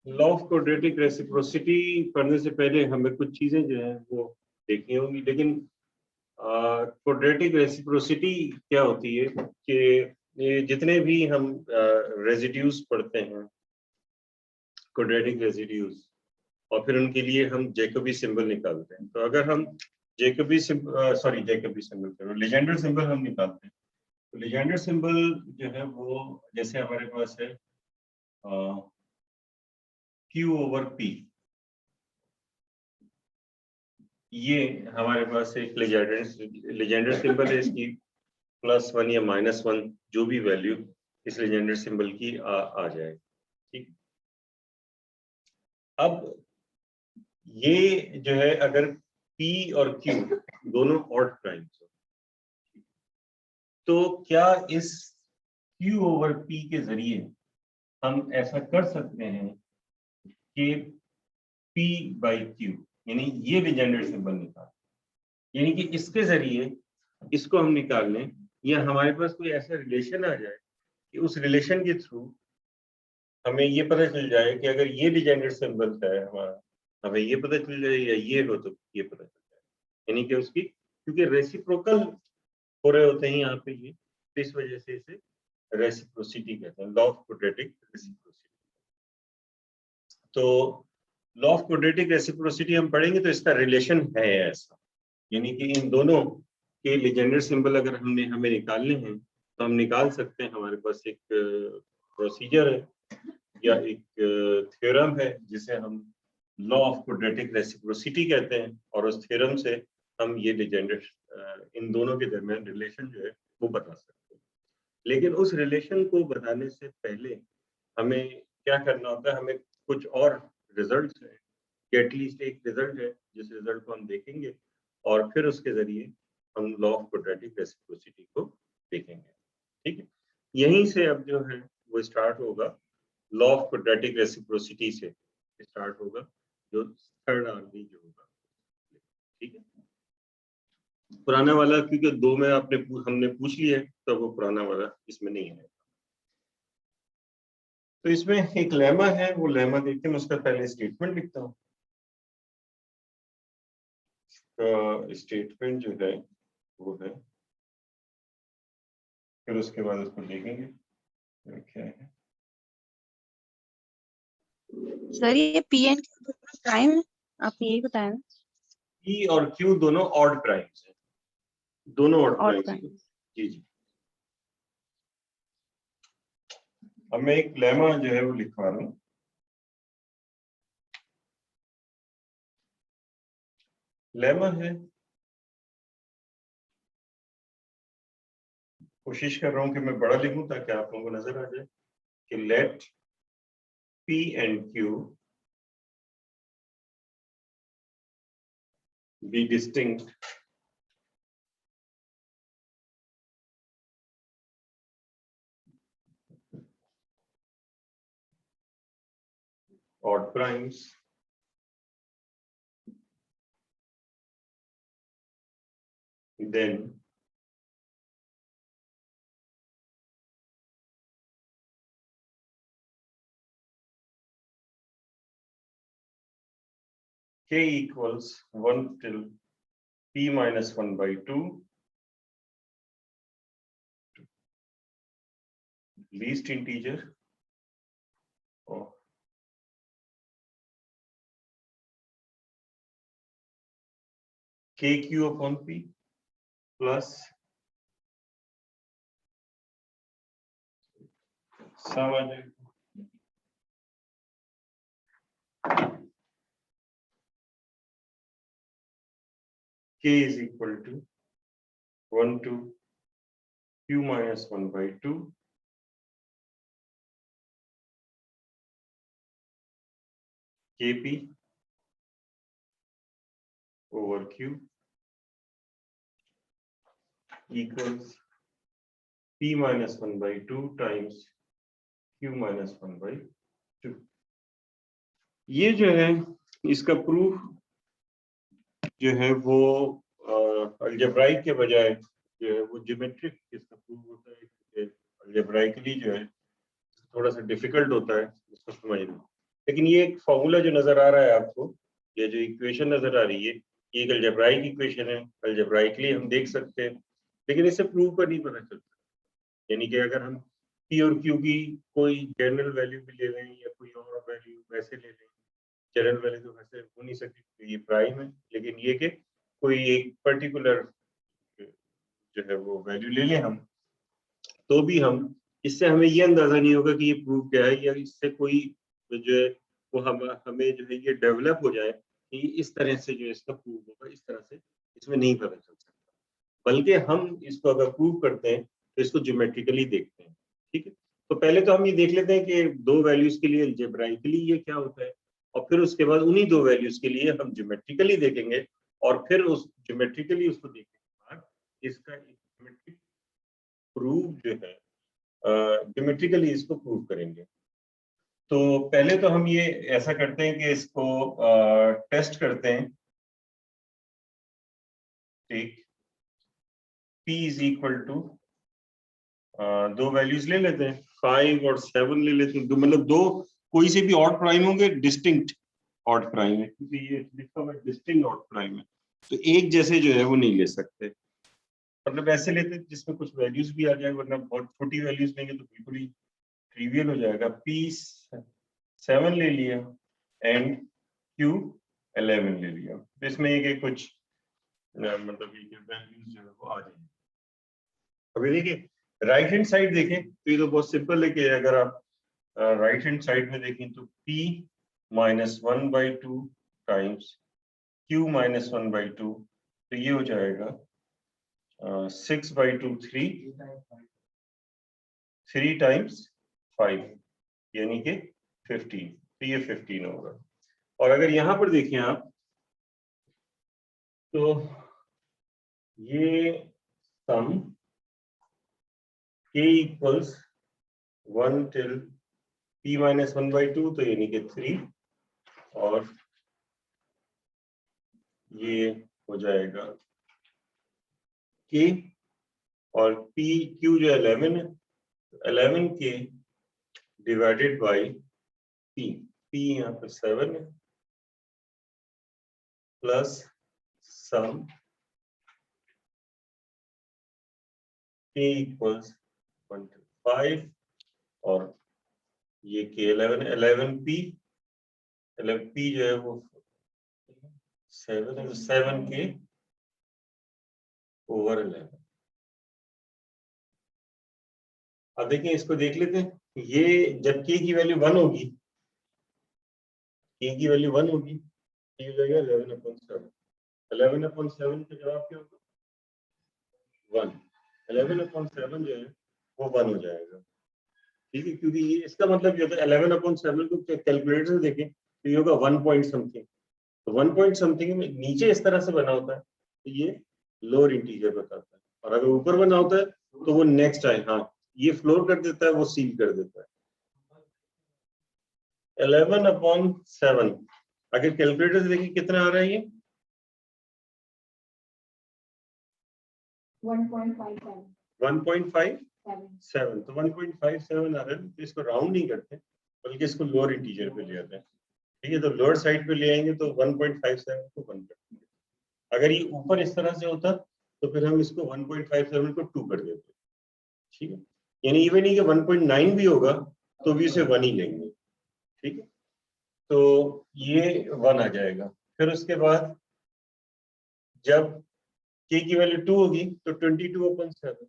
Law of quadratic reciprocity पढ़ने से पहले हमें कुछ चीजें जो है वो देखनी होंगी। लेकिन क्वाड्रेटिक रेसिप्रोसिटी क्या होती है कि ये जितने भी हम रेजिड्यूज पढ़ते हैं, क्वाड्रेटिक रेजिड्यूज, और फिर उनके लिए हम जैकोबी सिंबल निकालते हैं। तो अगर हम जैकोबी सिंबल लीजेंडर सिंबल हम निकालते हैं, तो लीजेंडर सिंबल जो है वो जैसे हमारे पास है Q ओवर P, ये हमारे पास एक लीजेंडर सिंबल है। इसकी +1 या -1 जो भी वैल्यू इस लीजेंडर सिंबल की आ जाए, ठीक। अब ये जो है अगर P और Q दोनों ऑड प्राइम्स हो, तो क्या इस Q ओवर P के जरिए हम ऐसा कर सकते हैं कि P बाई Q, यानी ये लीजेंडर सिंबल निकाल, यानी कि इसके जरिए इसको हम निकाल लें, या हमारे पास कोई ऐसा रिलेशन आ जाए कि उस रिलेशन के थ्रू हमें ये पता चल जाए कि अगर ये लीजेंडर सिंबल है हमारा, हमें ये पता चल जाए, या ये हो तो ये पता चल जाए, यानी कि उसकी, क्योंकि रेसिप्रोकल हो रहे होते हैं यहाँ पे ये, तो इस वजह से इसे रेसिप्रोसिटी कहते हैं, लॉ ऑफ क्वाड्रेटिक रेसिप्रोसिटी। तो लॉ ऑफ क्वाड्रेटिक रेसिप्रोसिटी हम पढ़ेंगे तो इसका रिलेशन है ऐसा, यानी कि इन दोनों के लीजेंडर सिंबल अगर हमें निकालने हैं तो हम निकाल सकते हैं। हमारे पास एक प्रोसीजर है या एक थ्योरम है जिसे हम लॉ ऑफ क्वाड्रेटिक रेसिप्रोसिटी कहते हैं, और उस थ्योरम से हम ये लीजेंडर इन दोनों के दरमियान रिलेशन जो है वो बता सकते हैं। लेकिन उस रिलेशन को बताने से पहले हमें क्या करना होता है, हमें कुछ और रिजल्ट्स है, एटलीस्ट एक रिजल्ट है जिस रिजल्ट को हम देखेंगे, और फिर उसके जरिए हम लॉ ऑफ क्वाड्रेटिक रेसिप्रोसिटी को देखेंगे, ठीक है। यहीं से अब जो है वो स्टार्ट होगा, लॉ ऑफ क्वाड्रेटिक रेसिप्रोसिटी से स्टार्ट होगा जो थर्ड आर्मी जो होगा, ठीक है। पुराना वाला क्योंकि दो में हमने पूछ लिया है, तो वो पुराना वाला इसमें नहीं है। तो इसमें एक लेमा है, वो लेमा देखते हैं, मैं उसका पहले स्टेटमेंट लिखता हूँ। स्टेटमेंट जो है वो है, फिर उसके बाद उसको देखेंगे क्या है। सर ये पी एंड क्यू प्राइम है, आप यही बताया ना? पी और क्यू दोनों ऑड प्राइम्स हैं, दोनों ऑड ऑड प्राइम्स। प्राइम। जी जी। अब मैं एक लेमा जो है वो लिखवा रहा हूँ। लेमा है, कोशिश कर रहा हूँ कि मैं बड़ा लिखूं ताकि आप लोगों को नजर आ जाए कि let P and Q be distinct odd primes then k equals 1 till p minus 1 by 2 least integer of kq upon p plus sum आ जाएगा k is equal to 1 to q minus 1 by 2 kp over q equals p minus 1 by 2 times q minus 1 by 2। ये जो है इसका proof जो है वो algebraic के बजाय जो है वो ज्योमेट्रिक इसका प्रूफ होता है। अलजेब्राइकली जो है थोड़ा सा डिफिकल्ट होता है इसको समझना। लेकिन ये एक फॉर्मूला जो नजर आ रहा है आपको, ये जो इक्वेशन नजर आ रही है, ये एक अलजेब्राइक इक्वेशन है, अलजेब्राइकली हम देख सकते हैं, लेकिन इसे प्रूव कर नहीं पता चलता। यानी कि अगर हम पी और क्यू की कोई जनरल वैल्यू भी ले लें या कोई और वैल्यू वैसे ले लें, जनरल वैल्यू तो वैसे हो नहीं सकती, तो ये प्राइम है, लेकिन ये कि कोई एक पर्टिकुलर जो है वो वैल्यू ले लें हम, तो भी हम इससे हमें ये अंदाजा नहीं होगा कि ये प्रूव क्या है, या इससे कोई जो है वो हमें जो है ये डेवलप हो जाए कि इस तरह से जो है इसका प्रूव होगा, इस तरह से इसमें नहीं पता चल सकता। बल्कि हम इसको अगर प्रूव करते हैं तो इसको ज्योमेट्रिकली देखते हैं। ठीक है, तो पहले तो हम ये देख लेते हैं कि दो वैल्यूज के लिए अलजेब्राइकली ये क्या होता है, और फिर उसके बाद उन्हीं दो वैल्यूज के लिए हम ज्योमेट्रिकली देखेंगे, और फिर उस ज्योमेट्रिकली उसको देखने के बाद इसका ज्योमेट्रिक प्रूव जो है ज्योमेट्रिकली इसको प्रूव करेंगे। तो पहले तो हम ये ऐसा करते हैं कि इसको टेस्ट करते हैं। ठीक, p इज इक्वल टू दो वैल्यूज ले लेते हैं, 5 और 7 ले लेते हैं, मतलब दो कोई से भी ऑड प्राइम होंगे, डिस्टिंक्ट ऑड प्राइम है, क्योंकि ये लिखा हुआ है डिस्टिंक्ट ऑड प्राइम है, तो एक जैसे जो है वो नहीं ले सकते। मतलब ऐसे लेते हैं जिसमें कुछ वैल्यूज भी आ जाए, वरना बहुत छोटी वैल्यूज लेंगे तो बिल्कुल ही ट्रिवियल हो जाएगा। p 7 ले लिया एंड q 11 ले लिया, तो इसमें ये कुछ मतलब ये वैल्यूज जो है वो आ जाएंगी। अभी देखिए राइट हैंड साइड देखें तो ये तो बहुत सिंपल है कि अगर आप राइट हैंड साइड में देखें तो p minus 1/2 times q minus 1/2, तो ये हो जाएगा 6/2 3 टाइम्स 5 यानी कि 15, तो ये 15 होगा। और अगर यहां पर देखें आप तो ये सम k equals 1 till p minus 1/2, तो यानी कि 3, और ये हो जाएगा k, और p q जो 11 है, 11 k divided by p, p यहाँ पर 7 है, प्लस सम k इक्वल्स 1 till 5, और ये k 11p जो है वो 7 है, 7k ओवर 11। अब देखिए इसको देख लेते हैं, ये जब k की वैल्यू 1 होगी, k की वैल्यू 1 होगी, ये हो जाएगा 11/7। 11/7 का जवाब क्या होगा 1। 11/7 जो है वो 1 हो जाएगा। ठीक है, क्योंकि ये इसका मतलब ये होता है 11/7 को कैलकुलेटर से देखें तो ये होगा 1 पॉइंट समथिंग, तो 1 पॉइंट समथिंग में नीचे इस तरह से बना होता है तो ये लोअर इंटीजर बताता है, और अगर ऊपर बना होता है तो वो नेक्स्ट आए, हाँ ये फ्लोर कर देता है, वो सील कर देता है। 11/7 अगर कैलकुलेटर से देखिए कितना आ रहा है, ये 1.57, तो 1.57 आ रहा है, तो इसको राउंड नहीं करते बल्कि इसको लोअर इंटीजर पे ले आते हैं। ठीक है, तो लोअर साइड पे ले आएंगे तो 1.57 को 1 कर देंगे। अगर ये ऊपर इस तरह से होता तो फिर हम इसको 1.57 को 2 कर देते। ठीक है, यानी इवन ही कि 1.9 भी होगा तो भी इसे 1 ही लेंगे। ठीक है, तो ये 1 आ जाएगा। फिर उसके बाद जब k की वैल्यू 2 होगी तो 22/7,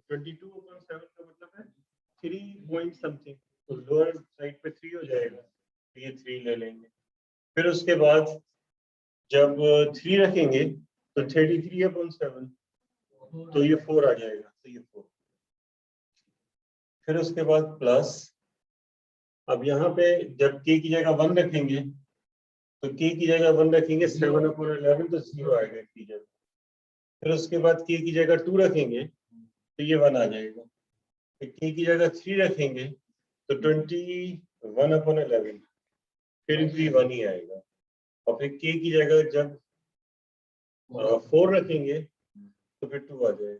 22/7 का मतलब है 3 पॉइंट समथिंग, तो लोअर साइड पे 3 हो जाएगा, तो ये 3 ले लेंगे। फिर उसके बाद जब 3 रखेंगे तो 33/7, तो ये 4 आ जाएगा, तो ये 4। फिर उसके बाद प्लस, अब यहाँ पे जब k की जगह 1 रखेंगे तो k की जगह 1 रखेंगे 7/11, तो 0 आएगा की जगह। फिर उसके बाद k की जगह 2 रखेंगे तो ये 1 आ जाएगा। फिर k की जगह 3 रखेंगे तो 21/11, फिर भी 1 ही आएगा। और फिर k की जगह जब 4 रखेंगे तो फिर 2 आ जाएगा।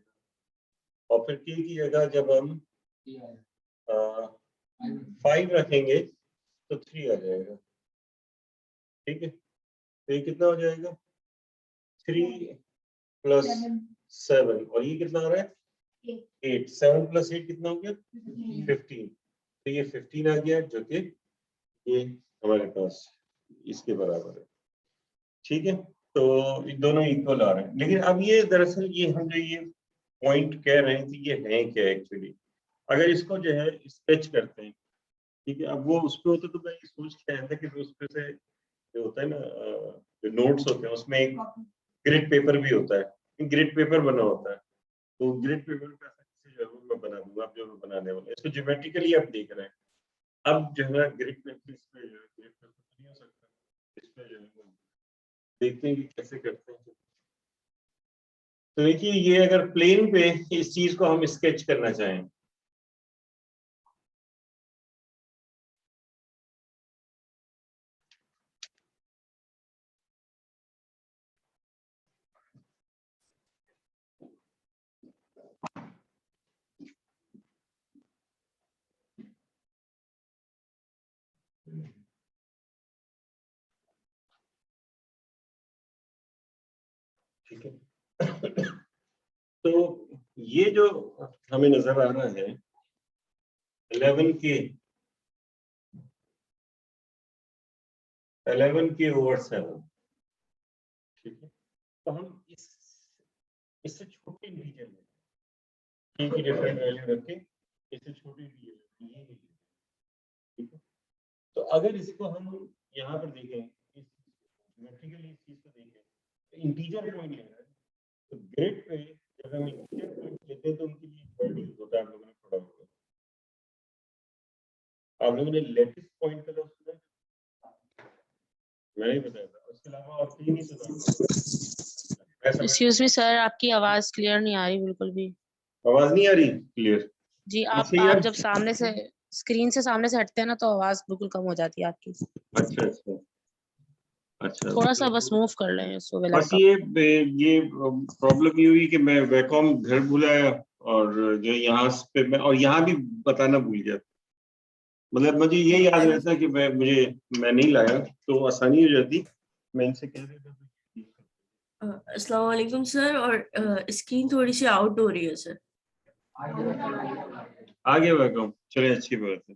और फिर k की जगह जब हम 5 रखेंगे तो 3 आ जाएगा, ठीक है। तो ये कितना हो जाएगा 3 प्लस 7 और ये कितना आ रहा है 8, 7 प्लस 8 कितना हो गया 15। तो ये 15 आ गया जो कि ये हमारे पास इसके बराबर है, ठीक है। तो ये दोनों इक्वल आ रहे हैं, लेकिन अब ये दरअसल ये हम जो ये पॉइंट कह रहे हैं कि ये है क्या एक्चुअली, अगर इसको जो है स्केच करते हैं, ठीक है। अब वो उस पे होता तो मैं ये सोच के आया था कि उस पे से जो होता है ना जो नोट्स होते हैं उसमें एक ग्रिड पेपर भी होता है, ग्रिड पेपर बना होता है, तो ग्रिड पेपर पे ऐसा किसी जो है वो मैं बना दूंगा, अब जो मैं बनाने वाला इसको ज्योमेट्रिकली आप देख रहे हैं। अब जो है ना ग्रिड पेपर इस पे जो है ग्रिड पेपर नहीं हो सकता, इस पे जो है वो देखते हैं कि कैसे करते हैं। तो देखिए ये अगर प्लेन पे इस चीज को हम स्केच करना चाहें, ठीक है। तो ये जो हमें नजर आ रहा है 11 के ओवर 7, ठीक है। तो हम इससे छोटे इंटीजर लें, ठीक है, डिफरेंट वैल्यू रख के इससे छोटे इंटीजर ये, ठीक है। तो अगर इसको हम यहाँ पर देखें ज्योमेट्रिकली इस चीज को देखें तो इंटीजर पॉइंट लेना है, तो ग्रिड पे जब हम इंटीजर पॉइंट लेते हैं तो उनके लिए वर्ड यूज होता है, आप लोगों ने पढ़ा होगा, आप लोगों ने लेटिस पॉइंट का लफ्ज सुना है? मैं नहीं बताया था, उसके अलावा और कहीं नहीं सुना। एक्सक्यूज मी सर, आपकी आवाज क्लियर नहीं आ रही बिल्कुल भी। आवाज नहीं आ रही क्लियर जी, आप जब सामने से स्क्रीन से सामने से हटते हैं ना तो आवाज बिल्कुल कम हो जाती है आपकी। अच्छा अच्छा अच्छा, थोड़ा सा बस मूव कर लें इसको बस लैपटॉप। ये प्रॉब्लम ये हुई कि मैं वैकॉम घर भुलाया और जो यहाँ पे मैं और यहाँ भी बताना भूल गया, मतलब मुझे ये याद रहता कि मैं नहीं लाया तो आसानी हो जाती, मैं इनसे कह देता था। अस्सलाम वालेकुम सर, और स्क्रीन थोड़ी सी आउट हो रही है सर। आ गया वैकॉम, चले अच्छी बात है।